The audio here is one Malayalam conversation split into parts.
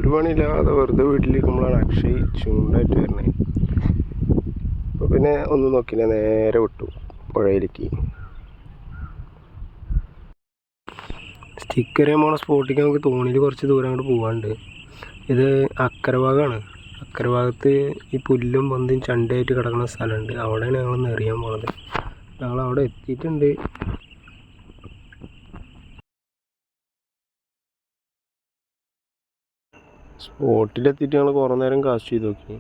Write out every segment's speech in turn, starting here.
ഒരു പണിയില്ലാതെ വെറുതെ വീട്ടിലിരിക്കുമ്പോഴാണ് അക്ഷയ് ചൂണ്ടായിട്ട് വരുന്നത്. അപ്പോൾ പിന്നെ ഒന്നും നോക്കില്ല, നേരെ വിട്ടു പുഴയിലേക്ക്. സ്റ്റിക്കർ പോണ സ്പോട്ടിലേക്ക് നമുക്ക് തോണിയിൽ കുറച്ച് ദൂരം അങ്ങോട്ട് പോകാനുണ്ട്. ഇത് അക്കരെ ഭാഗമാണ്. അക്കരെ ഭാഗത്ത് ഈ പുല്ലും പൊന്തും ചണ്ടയായിട്ട് കിടക്കുന്ന സ്ഥലമുണ്ട്. അവിടെയാണ് ഞങ്ങൾ എറിയാൻ പോണത്. ഞങ്ങളവിടെ എത്തിയിട്ടുണ്ട്. സ്പോട്ടിലെത്തിയിട്ട് ഞങ്ങൾ കുറേ നേരം കാസ്റ്റ് ചെയ്ത് നോക്കി.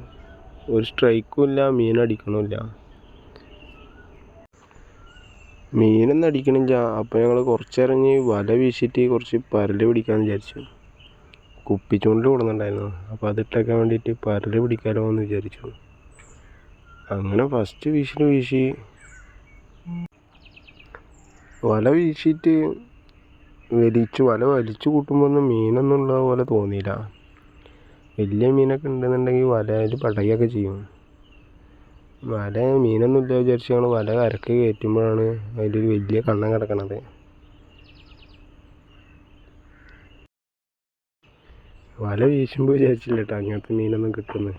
ഒരു സ്ട്രൈക്കും ഇല്ല, മീൻ അടിക്കണമില്ല, മീനൊന്നും അടിക്കണില്ല. അപ്പോൾ ഞങ്ങൾ കുറച്ചിറങ്ങി വല വീശിയിട്ട് കുറച്ച് പരല് പിടിക്കാമെന്ന് വിചാരിച്ചു. കുപ്പിച്ചൂണ്ടിൽ കൊടുക്കുന്നുണ്ടായിരുന്നു, അപ്പോൾ അതിട്ടേക്കാൻ വേണ്ടിയിട്ട് പരല് പിടിക്കാമല്ലോ എന്ന് വിചാരിച്ചു. അങ്ങനെ ഫസ്റ്റ് വീശി വല വീശിയിട്ട് വല വലിച്ചു കൂട്ടുമ്പോൾ ഒന്നും മീനൊന്നും ഉള്ള പോലെ തോന്നിയില്ല. വലിയ മീനൊക്കെ ഉണ്ടെന്നുണ്ടെങ്കിൽ വലയിൽ പടയൊക്കെ ചെയ്യും. മീനൊന്നും ഇല്ല വിചാരിച്ച് ഞങ്ങൾ വല കരക്ക് കയറ്റുമ്പോഴാണ് അതിലൊരു വലിയ കണ്ണം കിടക്കണത്. വല വീശുമ്പോൾ വിചാരിച്ചില്ല കേട്ടോ അങ്ങനത്തെ മീനൊന്നും കിട്ടുമെന്ന്.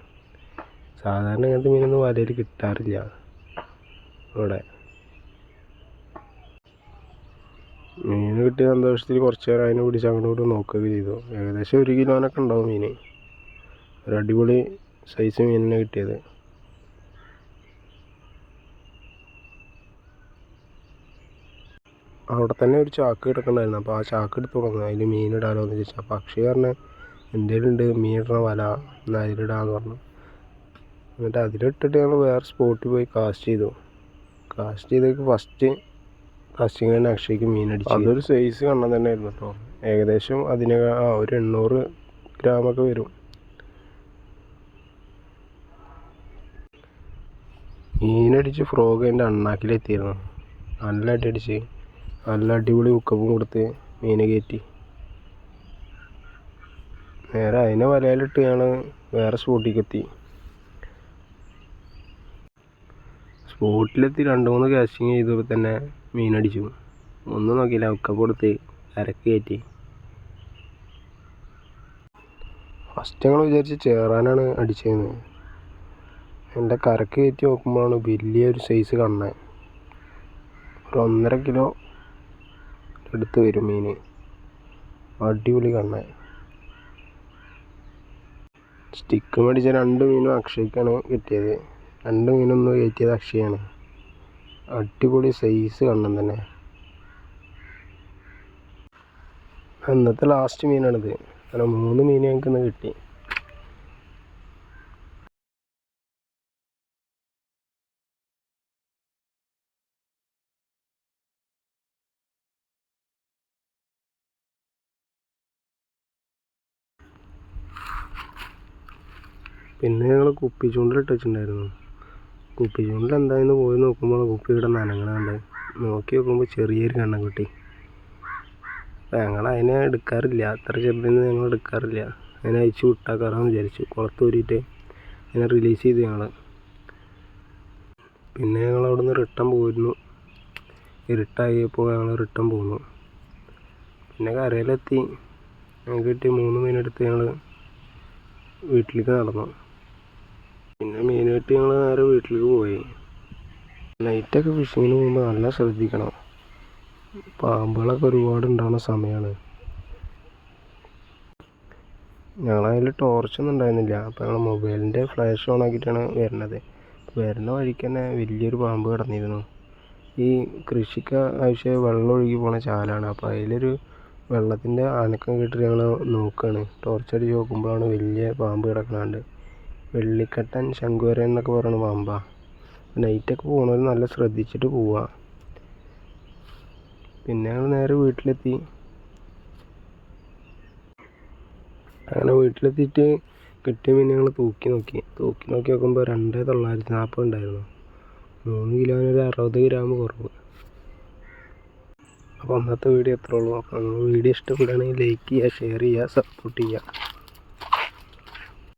സാധാരണ അങ്ങനത്തെ മീനൊന്നും വലയിൽ കിട്ടാറില്ല ഇവിടെ. മീൻ കിട്ടിയ സന്തോഷത്തിൽ കുറച്ച് നേരം അതിനെ പിടിച്ച് അങ്ങോട്ട് നോക്കുകയൊക്കെ ചെയ്തു. ഏകദേശം 1 കിലോനൊക്കെ ഉണ്ടാവും മീൻ. ഒരു അടിപൊളി സൈസ് മീനിനെ കിട്ടിയത്. അവിടെ തന്നെ ഒരു ചാക്ക് കിടക്കണ്ടായിരുന്നു. അപ്പോൾ ആ ചാക്ക് എടുത്ത് തുടങ്ങും, അതിൽ മീൻ ഇടാലോ എന്ന് ചോദിച്ചു. അപ്പോൾ അക്ഷയ് പറഞ്ഞ് എന്തേലും ഉണ്ട് മീൻ ഇടണ വല, എന്നാൽ അതിലിടാന്ന് പറഞ്ഞു. എന്നിട്ട് അതിലിട്ടിട്ട് ഞങ്ങൾ വേറെ സ്പോട്ടിൽ പോയി കാസ്റ്റ് ചെയ്തു. കാസ്റ്റ് ചെയ്തേക്ക് ഫസ്റ്റ് കാസ്റ്റിംഗ് തന്നെ അക്ഷയ്ക്ക് മീൻ അടിച്ചു. അതൊരു സൈസ് കണ്ണം തന്നെ ആയിരുന്നു കേട്ടോ. ഏകദേശം ഒരു 800 ഗ്രാമൊക്കെ വരും. മീനടിച്ച് ഫ്രോഗ് അതിൻ്റെ അണ്ണാക്കിലെത്തിയിരുന്നു. നല്ല അടിച്ച് നല്ല അടിപൊളി ഉക്കപ്പും കൊടുത്ത് മീനെ കയറ്റി. നേരെ അതിനെ വലയിലിട്ട് ഞങ്ങൾ വേറെ സ്പോട്ടിലേക്ക് എത്തി. സ്പോട്ടിലെത്തി 2-3 കാസ്റ്റിങ് ചെയ്തപ്പോൾ തന്നെ മീനടിച്ചു. ഒന്നും നോക്കിയില്ല, ഉക്കപ്പ് കൊടുത്ത് കരക്ക് കയറ്റി. ഫസ്റ്റ് ഞങ്ങൾ വിചാരിച്ച് ചേറാനാണ് അടിച്ചതെന്ന്. എൻ്റെ കരക്ക് കയറ്റി നോക്കുമ്പോഴാണ് വലിയൊരു സൈസ് കണ്ണൻ. ഒരു 1.5 കിലോ എടുത്ത് വരും മീൻ. അടിപൊളി കണ്ണൻ. സ്റ്റിക്ക് മേടിച്ച 2 മീനും അക്ഷയ്ക്കാണ് കിട്ടിയത്. 2 മീനൊന്ന് കയറ്റിയത് അക്ഷയാണ്. അടിപൊളി സൈസ് കണ്ണൻ തന്നെ. അന്നത്തെ ലാസ്റ്റ് മീനാണിത്. അങ്ങനെ 3 മീൻ ഞങ്ങൾക്ക് ഇന്ന് കിട്ടി. പിന്നെ ഞങ്ങൾ കുപ്പി ചൂണ്ടിലിട്ട് വെച്ചിട്ടുണ്ടായിരുന്നു. കുപ്പി ചൂണ്ടിൽ എന്തായെന്ന് പോയി നോക്കുമ്പോൾ കുപ്പി ഇവിടെ നനങ്ങണുണ്ട്. നോക്കി നോക്കുമ്പോൾ ചെറിയൊരു കണ്ണൻ കിട്ടി. അപ്പോൾ ഞങ്ങൾ അതിനെ എടുക്കാറില്ല, അത്ര ചെറുതിന് ഞങ്ങൾ എടുക്കാറില്ല. അതിനെ അയച്ചു വിട്ടാക്കാറാന്ന് വിചാരിച്ചു. കുളത്തൂരിയിട്ട് അതിനെ റിലീസ് ചെയ്തു ഞങ്ങൾ. പിന്നെ ഞങ്ങൾ അവിടെ നിന്ന് റിട്ടേൺ പോയിരുന്നു. ഇരുട്ടായപ്പോൾ ഞങ്ങൾ റിട്ടേൺ പോന്നു. പിന്നെ കരയിലെത്തി ഞങ്ങൾക്ക് കിട്ടി 3 മീനെടുത്ത് ഞങ്ങൾ വീട്ടിലേക്ക് നടന്നു. പിന്നെ മീൻ കിട്ടി ഞങ്ങൾ നേരെ വീട്ടിലേക്ക് പോയി. നൈറ്റൊക്കെ ഫിഷിങ്ങിന് പോകുമ്പോൾ നല്ല ശ്രദ്ധിക്കണം. പാമ്പുകളൊക്കെ ഒരുപാട് ഉണ്ടാകുന്ന സമയമാണ്. ഞങ്ങളതിൽ ടോർച്ചൊന്നും ഉണ്ടായിരുന്നില്ല. അപ്പോൾ ഞങ്ങൾ മൊബൈലിൻ്റെ ഫ്ലാഷ് ഓൺ ആക്കിയിട്ടാണ് വരുന്നത്. വരുന്ന വഴിക്ക് തന്നെ വലിയൊരു പാമ്പ് കിടന്നിരുന്നു. ഈ കൃഷിക്ക് ആവശ്യമായി വെള്ളം ഒഴുകി പോണ ചാലാണ്. അപ്പോൾ അതിലൊരു വെള്ളത്തിൻ്റെ അനക്കം കേട്ടിട്ട് ഞങ്ങൾ നോക്കുകയാണ്. ടോർച്ചടിച്ച് നോക്കുമ്പോഴാണ് വലിയ പാമ്പ് കിടക്കണുണ്ട്. വെള്ളിക്കട്ടൻ ശംഖുവരൻ എന്നൊക്കെ പറയുന്ന പാമ്പാണ്. നൈറ്റൊക്കെ പോകുന്നവർ നല്ല ശ്രദ്ധിച്ചിട്ട് പോവുക. പിന്നെ ഞങ്ങൾ നേരെ വീട്ടിലെത്തി. അങ്ങനെ വീട്ടിലെത്തിയിട്ട് കിട്ടിയ മീൻ ഞങ്ങൾ തൂക്കി നോക്കുമ്പോൾ 2,940 ഉണ്ടായിരുന്നു. 3 കിലോന് ഒരു 60 ഗ്രാം കുറവ്. അപ്പോൾ അന്നത്തെ വീഡിയോ എത്ര ഉള്ളൂ. അപ്പോൾ വീഡിയോ ഇഷ്ടപ്പെടുകയാണെങ്കിൽ ലൈക്ക് ചെയ്യുക, ഷെയർ ചെയ്യുക, സപ്പോർട്ട് ചെയ്യുക.